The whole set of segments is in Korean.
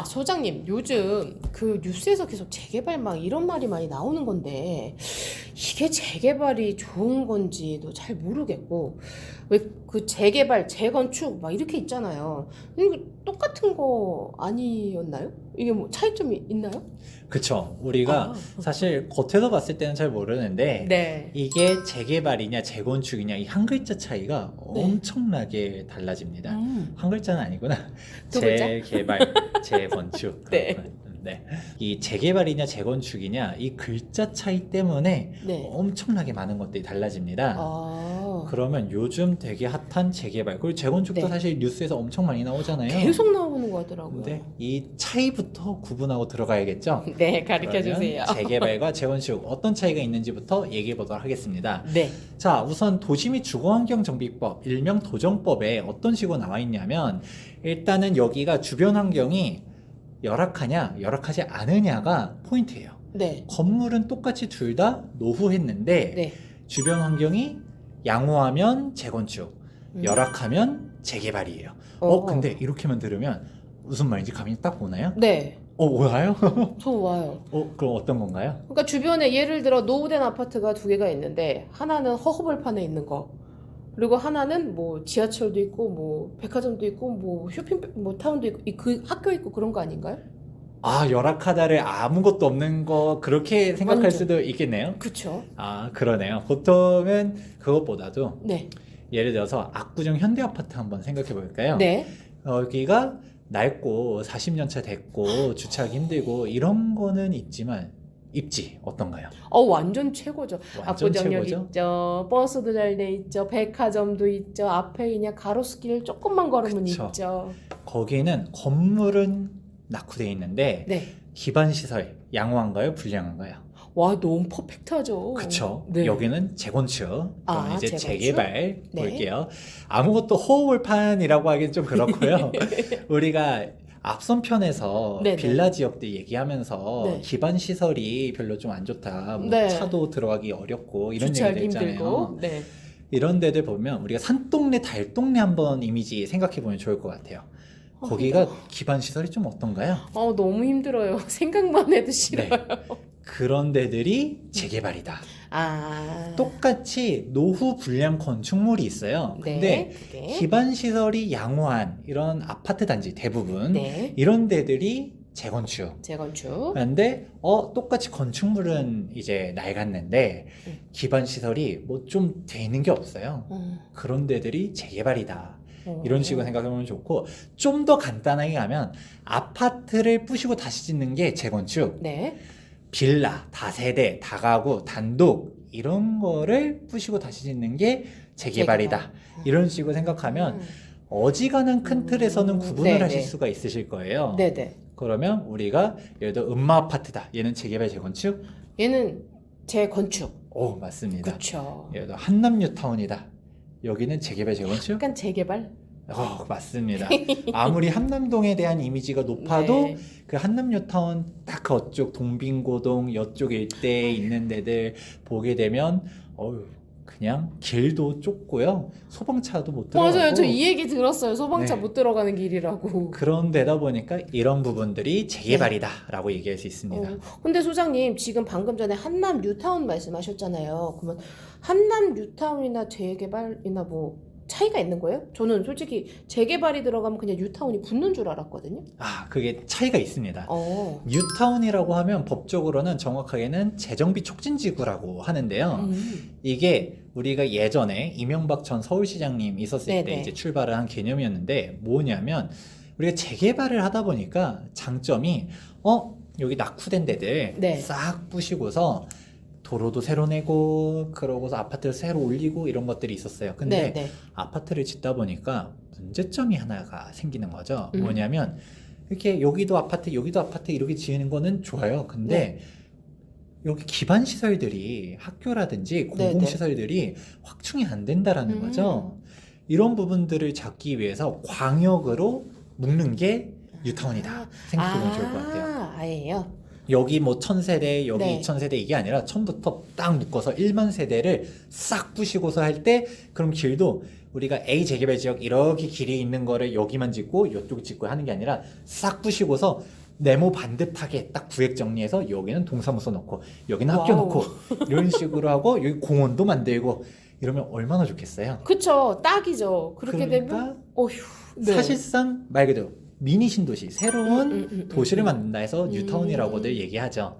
아, 소장님, 요즘 그 뉴스에서 계속 재개발 막 이런 말이 많이 나오는 건데, 이게 재개발이 좋은 건지도 잘 모르겠고, 왜 그 재개발, 재건축 막 이렇게 있잖아요. 이거 똑같은 거 아니었나요? 이게 뭐 차이점이 있나요? 그쵸. 우리가 아, 사실 겉에서 봤을 때는 잘 모르는데 네. 이게 재개발이냐 재건축이냐 이 한 글자 차이가 네. 엄청나게 달라집니다. 한 글자는 아니구나. 두 글자? 재개발, 재건축. 네. 그렇군. 네. 이 재개발이냐 재건축이냐 이 글자 차이 때문에 네. 엄청나게 많은 것들이 달라집니다. 아, 그러면 요즘 되게 핫한 재개발 그리고 재건축도 네. 사실 뉴스에서 엄청 많이 나오잖아요. 계속 나오는 거 하더라고요. 근데 이 차이부터 구분하고 들어가야겠죠? 네, 가르쳐 주세요. 그러면 재개발과 재건축 어떤 차이가 있는지부터 얘기해 보도록 하겠습니다. 네. 자, 우선 도시 및 주거환경정비법, 일명 도정법에 어떤 식으로 나와 있냐면 일단은 여기가 주변 환경이 열악하냐, 열악하지 않으냐가 포인트예요. 네. 건물은 똑같이 둘 다 노후했는데 네. 주변 환경이 양호하면 재건축, 음. 열악하면 재개발이에요. 근데 이렇게만 들으면 무슨 말인지 감이 딱 오나요? 네. 와요? 저 와요. 그럼 어떤 건가요? 그러니까 주변에 예를 들어 노후된 아파트가 두 개가 있는데 하나는 허허벌판에 있는 거 그리고 하나는 뭐 지하철도 있고 뭐 백화점도 있고 뭐 쇼핑 뭐 타운도 있고 그 학교 있고 그런 거 아닌가요? 아, 열악하다를 아무것도 없는 거 그렇게 생각할 완전. 수도 있겠네요. 그쵸? 아, 그러네요. 보통은 그것보다도 네. 예를 들어서 압구정 현대아파트 한번 생각해 볼까요? 네. 여기가 낡고 40년 차 됐고 주차하기 힘들고 이런 거는 있지만 입지 어떤가요? 완전 최고죠. 완전 압구정역 최고죠? 있죠. 버스도 잘 돼 있죠. 백화점도 있죠. 앞에 그냥 가로수길 조금만 걸으면 그쵸. 있죠. 거기는 건물은 낙후돼 있는데 네. 기반 시설 양호한가요? 불량한가요? 와, 너무 퍼펙트하죠. 그쵸. 네. 여기는 재건축. 그럼 이제 재건축? 재개발 네. 볼게요. 아무것도 허허벌판이라고 하기엔 좀 그렇고요. 우리가 앞선 편에서 네네. 빌라 지역들 얘기하면서 네. 기반 시설이 별로 좀 안 좋다. 뭐 네. 차도 들어가기 어렵고 이런 주차하기 얘기들 있잖아요. 힘들고. 네. 이런 데들 보면 우리가 산동네 달동네 한번 이미지 생각해 보면 좋을 것 같아요. 거기가 기반 시설이 좀 어떤가요? 너무 힘들어요. 생각만 해도 싫어요. 네. 그런 데들이 재개발이다. 아. 똑같이 노후 불량 건축물이 있어요. 근데 네. 그게. 기반 시설이 양호한 이런 아파트 단지 대부분 네. 이런 데들이 재건축. 재건축. 근데 똑같이 건축물은 이제 낡았는데 기반 시설이 뭐 좀 돼 있는 게 없어요. 그런 데들이 재개발이다. 이런 식으로 생각하면 좋고 좀 더 간단하게 가면 아파트를 부시고 다시 짓는 게 재건축. 네. 빌라, 다세대, 다가구, 단독 이런 거를 부시고 다시 짓는 게 재개발이다. 재개발. 이런 식으로 생각하면 어지간한 큰 틀에서는 구분을 네네. 하실 수가 있으실 거예요. 네네. 그러면 우리가 예를 들어 음마 아파트다. 얘는 재개발, 재건축? 얘는 재건축. 맞습니다. 그쵸. 예를 들어 한남 뉴타운이다. 여기는 재개발, 재건축? 약간 재개발? 맞습니다. 아무리 한남동에 대한 이미지가 높아도 네. 그 한남 뉴타운 딱 그쪽 동빙고동 이쪽 일대에 있는 데들 보게 되면 그냥 길도 좁고요. 소방차도 못 들어가고 맞아요. 저 이 얘기 들었어요. 소방차 네. 못 들어가는 길이라고. 그런 데다 보니까 이런 부분들이 재개발이다라고 얘기할 수 있습니다. 근데 소장님 지금 방금 전에 한남 뉴타운 말씀하셨잖아요. 그러면 한남 뉴타운이나 재개발이나 뭐 차이가 있는 거예요? 저는 솔직히 재개발이 들어가면 그냥 뉴타운이 붙는 줄 알았거든요. 그게 차이가 있습니다. 어. 뉴타운이라고 하면 법적으로는 정확하게는 재정비 촉진지구라고 하는데요. 이게 우리가 예전에 이명박 전 서울시장님 있었을 때 네네. 이제 출발을 한 개념이었는데 뭐냐면 우리가 재개발을 하다 보니까 장점이 여기 낙후된 데들 네. 싹 부시고서 도로도 새로 내고 그러고서 아파트를 새로 올리고 이런 것들이 있었어요. 근데 네. 아파트를 짓다 보니까 문제점이 하나가 생기는 거죠. 음. 뭐냐면 이렇게 여기도 아파트 이렇게 지으는 거는 좋아요. 근데 여기 기반 시설들이 학교라든지 공공시설들이 확충이 안 된다라는 거죠. 이런 부분들을 잡기 위해서 광역으로 묶는 게 뉴타운이다 생각해보면 좋을 것 같아요. 아예요. 여기 뭐 1000세대, 여기 네. 2000세대 이게 아니라 처음부터 딱 묶어서 1만 세대를 싹 부시고서 할 때 그럼 길도 우리가 A 재개발 지역 이렇게 길이 있는 거를 여기만 짓고 이쪽 짓고 하는 게 아니라 싹 부시고서 네모 반듯하게 딱 구획 정리해서 여기는 동사무소 넣고 여기는 학교 와우. 넣고 이런 식으로 하고 여기 공원도 만들고 이러면 얼마나 좋겠어요. 그쵸, 딱이죠. 그렇게 되면 그러니까 어휴. 네. 사실상 말 그대로 미니 신도시, 새로운 도시를 만든다 해서 음. 뉴타운이라고들 얘기하죠.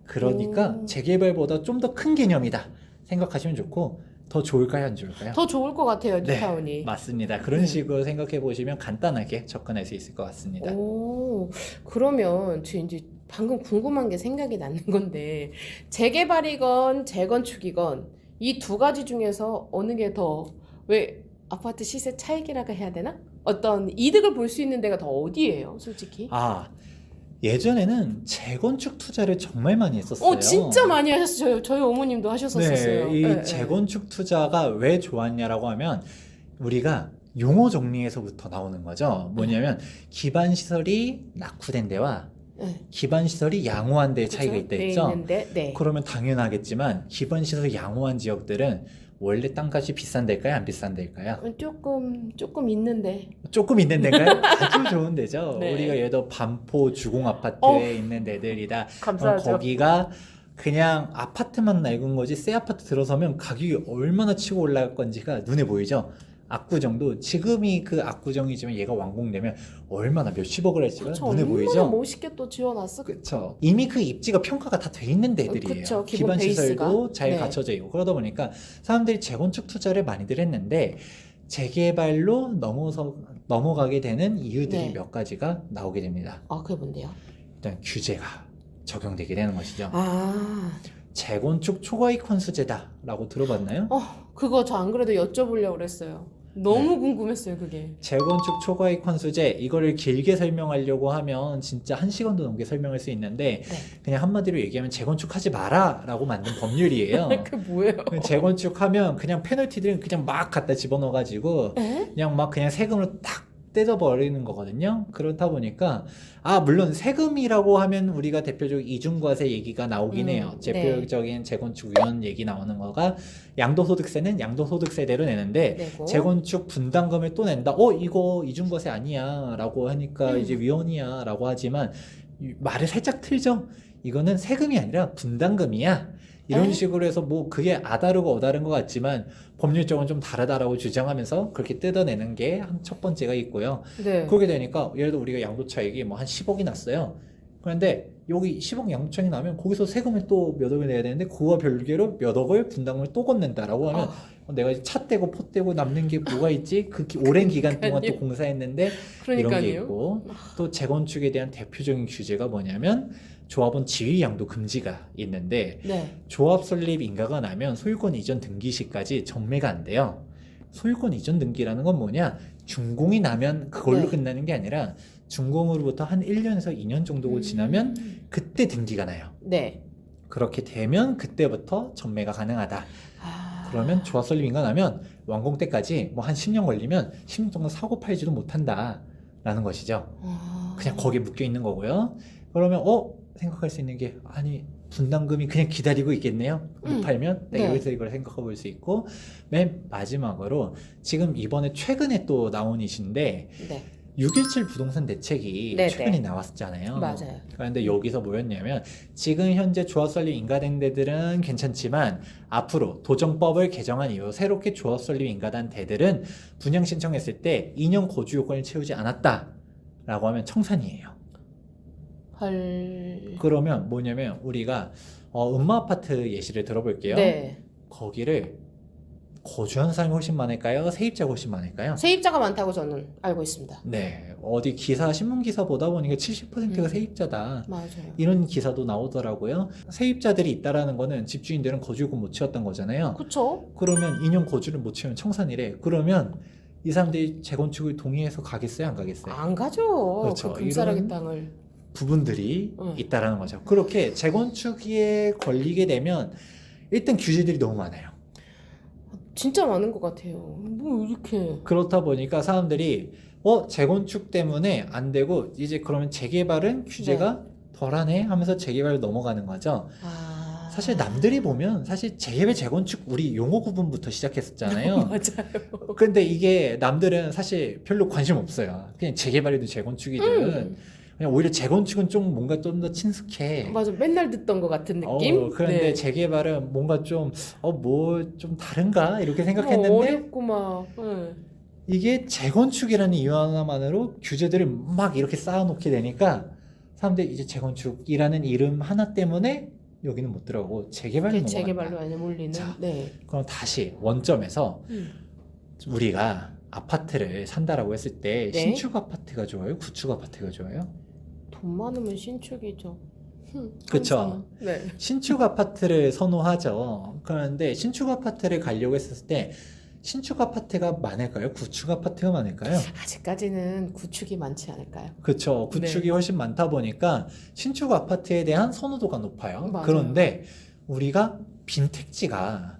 그러니까 오. 재개발보다 좀 더 큰 개념이다 생각하시면 좋고 더 좋을까요, 안 좋을까요? 더 좋을 것 같아요, 네, 뉴타운이. 맞습니다. 그런 네. 식으로 생각해 보시면 간단하게 접근할 수 있을 것 같습니다. 오, 그러면 저 이제 방금 궁금한 게 생각이 나는 건데 재개발이건 재건축이건 이 두 가지 중에서 어느 게 더 왜 아파트 시세 차익이라고 해야 되나? 어떤 이득을 볼 수 있는 데가 더 어디예요, 솔직히? 아, 예전에는 재건축 투자를 정말 많이 했었어요. 진짜 많이 하셨어요. 저희 어머님도 하셨었어요. 네, 이 네, 재건축 투자가 왜 좋았냐라고 하면 우리가 용어 정리에서부터 나오는 거죠. 뭐냐면 기반 시설이 낙후된 데와 네. 기반 시설이 양호한 데의 차이가 그죠? 있다 돼 했죠. 있는데, 네. 그러면 당연하겠지만 기반 시설이 양호한 지역들은 원래 땅값이 비싼 데일까요? 안 비싼 데일까요? 조금 있는데. 조금 있는 데인가요? 아주 좋은 데죠. 네. 우리가 예를 들어 반포 주공 아파트에 어, 있는 데들이다. 감사하죠. 거기가 그냥 아파트만 낡은 거지 새 아파트 들어서면 가격이 얼마나 치고 올라갈 건지가 눈에 보이죠. 압구정도 지금이 그 압구정이지만 얘가 완공되면 얼마나 몇십억을 할지가 그쵸, 눈에 얼마나 보이죠. 멋있게 또 지어놨어. 그렇죠. 이미 그 입지가 평가가 다 돼 있는 데들이에요. 그쵸, 기본 기반 시설도 베이스가. 잘 네. 갖춰져 있고 그러다 보니까 사람들이 재건축 투자를 많이들 했는데 재개발로 넘어가게 되는 이유들이 네. 몇 가지가 나오게 됩니다. 아, 그게 뭔데요? 일단 규제가 적용되게 되는 것이죠. 아, 재건축 초과이익 환수제다라고 들어봤나요? 그거 저 안 그래도 여쭤보려고 그랬어요. 너무 네. 궁금했어요, 그게. 재건축 초과이익 환수제 이거를 길게 설명하려고 하면 진짜 1시간도 넘게 설명할 수 있는데 네. 그냥 한마디로 얘기하면 재건축하지 마라라고 만든 법률이에요. 그 뭐예요? 재건축하면 그냥 페널티들은 그냥 막 갖다 집어넣어가지고 에? 그냥 막 그냥 세금으로 딱 떼져버리는 거거든요. 그렇다 보니까 물론 세금이라고 하면 우리가 대표적으로 이중과세 얘기가 나오긴 해요. 네. 대표적인 재건축 위원 얘기 나오는 거가 양도소득세는 양도소득세대로 내는데 내고. 재건축 분담금을 또 낸다. 이거 이중과세 아니야 라고 하니까 이제 위헌이야 라고 하지만 말을 살짝 틀죠. 이거는 세금이 아니라 분담금이야. 이런 에? 식으로 해서 뭐 그게 아다르고 어다른 것 같지만 법률적으로 좀 다르다라고 주장하면서 그렇게 뜯어내는 게 첫 번째가 있고요. 네. 그렇게 되니까 예를 들어 우리가 양도차익이 뭐 한 10억이 났어요. 그런데 여기 10억 양도차익이 나면 거기서 세금을 또 몇 억을 내야 되는데 그와 별개로 몇 억을 분담금을 또 걷는다라고 하면 내가 차 떼고 포 떼고 남는 게 뭐가 있지? 그 오랜 기간 동안 또 공사했는데 이런 게 그러니까요. 있고 또 재건축에 대한 대표적인 규제가 뭐냐면 조합원 지위 양도 금지가 있는데 네. 조합 설립 인가가 나면 소유권 이전 등기 시까지 정매가 안 돼요. 소유권 이전 등기라는 건 뭐냐? 준공이 나면 그걸로 네. 끝나는 게 아니라 준공으로부터 한 1년에서 2년 정도가 지나면 그때 등기가 나요. 네. 그렇게 되면 그때부터 전매가 가능하다. 그러면 조합 설립 인가 나면 완공 때까지 뭐 한 10년 걸리면 10년 동안 사고 팔지도 못한다 라는 것이죠. 그냥 거기에 묶여 있는 거고요. 그러면 생각할 수 있는 게 아니 분담금이 그냥 기다리고 있겠네요. 못 팔면 네. 여기서 이걸 생각해 볼 수 있고 맨 마지막으로 지금 이번에 최근에 또 나온 이신데 네. 6.17 부동산 대책이 네네. 최근에 나왔잖아요. 맞아요. 그런데 여기서 뭐였냐면 지금 현재 조합 설립 인가된 데들은 괜찮지만 앞으로 도정법을 개정한 이후 새롭게 조합 설립 인가된 데들은 분양 신청했을 때 2년 거주 요건을 채우지 않았다라고 하면 청산이에요. 헐. 그러면 뭐냐면 우리가 음마 아파트 예시를 들어볼게요. 네. 거기를 거주한 사람이 훨씬 많을까요? 세입자가 훨씬 많을까요? 세입자가 많다고 저는 알고 있습니다. 네, 어디 신문 기사 보다 보니까 70%가 세입자다. 맞아요. 이런 기사도 나오더라고요. 세입자들이 있다라는 거는 집주인들은 거주요건 못 채웠던 거잖아요. 그쵸? 그러면 2년 거주를 못 채우면 청산이래. 그러면 이 사람들이 재건축을 동의해서 가겠어요? 안 가겠어요? 안 가죠. 그렇죠. 그 금싸라기 이런 땅을. 부분들이 있다라는 거죠. 그렇게 재건축에 걸리게 되면 일단 규제들이 너무 많아요. 진짜 많은 것 같아요. 뭐 이렇게. 그렇다 보니까 사람들이 재건축 때문에 안 되고 이제 그러면 재개발은 규제가 덜하네 하면서 재개발로 넘어가는 거죠. 사실 남들이 보면 사실 재개발 재건축 우리 용어 구분부터 시작했었잖아요. 맞아요. 근데 이게 남들은 사실 별로 관심 없어요. 그냥 재개발이든 재건축이든 그냥 오히려 재건축은 좀 뭔가 좀 더 친숙해. 맞아, 맨날 듣던 것 같은 느낌. 그런데 네. 재개발은 뭔가 좀 뭐 좀 다른가 이렇게 뭐 생각했는데 어렵고 막. 이게 재건축이라는 이유 하나만으로 규제들을 막 이렇게 쌓아놓게 되니까 사람들이 이제 재건축이라는 이름 하나 때문에 여기는 못 들어가고 재개발로 넘어간다. 재개발로 안에 몰리는. 자, 네. 그럼 다시 원점에서 우리가 아파트를 산다라고 했을 때 네. 신축 아파트가 좋아요? 구축 아파트가 좋아요? 돈 많으면 신축이죠. 그쵸. 항상. 네. 신축 아파트를 선호하죠. 그런데 신축 아파트를 가려고 했을 때 신축 아파트가 많을까요? 구축 아파트가 많을까요? 아직까지는 구축이 많지 않을까요? 그쵸. 구축이 네. 훨씬 많다 보니까 신축 아파트에 대한 선호도가 높아요. 맞아요. 그런데 우리가 빈택지가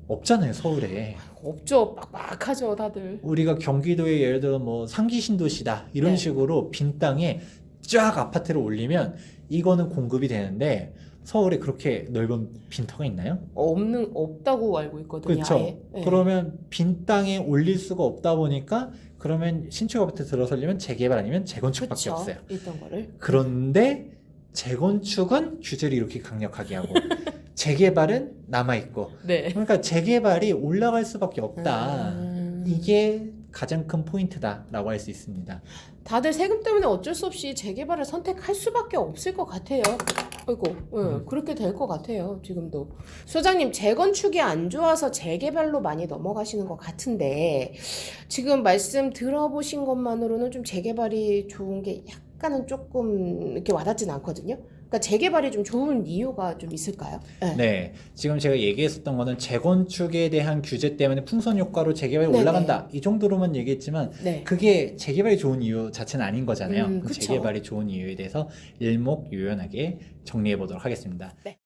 없잖아요, 서울에. 없죠. 빡빡하죠, 다들. 우리가 경기도에 예를 들어 뭐 상기 신도시다 이런 네. 식으로 빈 땅에 쫙 아파트를 올리면 이거는 공급이 되는데 서울에 그렇게 넓은 빈터가 있나요? 없다고 알고 있거든요. 그렇죠. 아예. 네. 그러면 빈 땅에 올릴 수가 없다 보니까 그러면 신축 아파트 들어서려면 재개발 아니면 재건축밖에 그쵸. 없어요. 있던 거를. 그런데 재건축은 규제를 이렇게 강력하게 하고 재개발은 남아 있고 네. 그러니까 재개발이 올라갈 수밖에 없다. 이게 가장 큰 포인트다라고 할 수 있습니다. 다들 세금 때문에 어쩔 수 없이 재개발을 선택할 수밖에 없을 것 같아요. 아이고, 그렇게 될 것 같아요. 지금도. 소장님, 재건축이 안 좋아서 재개발로 많이 넘어가시는 것 같은데 지금 말씀 들어보신 것만으로는 좀 재개발이 좋은 게 약간은 조금 이렇게 와닿진 않거든요. 그러니까 재개발이 좀 좋은 이유가 좀 있을까요? 네, 지금 제가 얘기했었던 거는 재건축에 대한 규제 때문에 풍선 효과로 재개발이 네네. 올라간다 이 정도로만 얘기했지만 네. 그게 재개발이 좋은 이유 자체는 아닌 거잖아요. 그쵸. 재개발이 좋은 이유에 대해서 일목요연하게 정리해 보도록 하겠습니다. 네.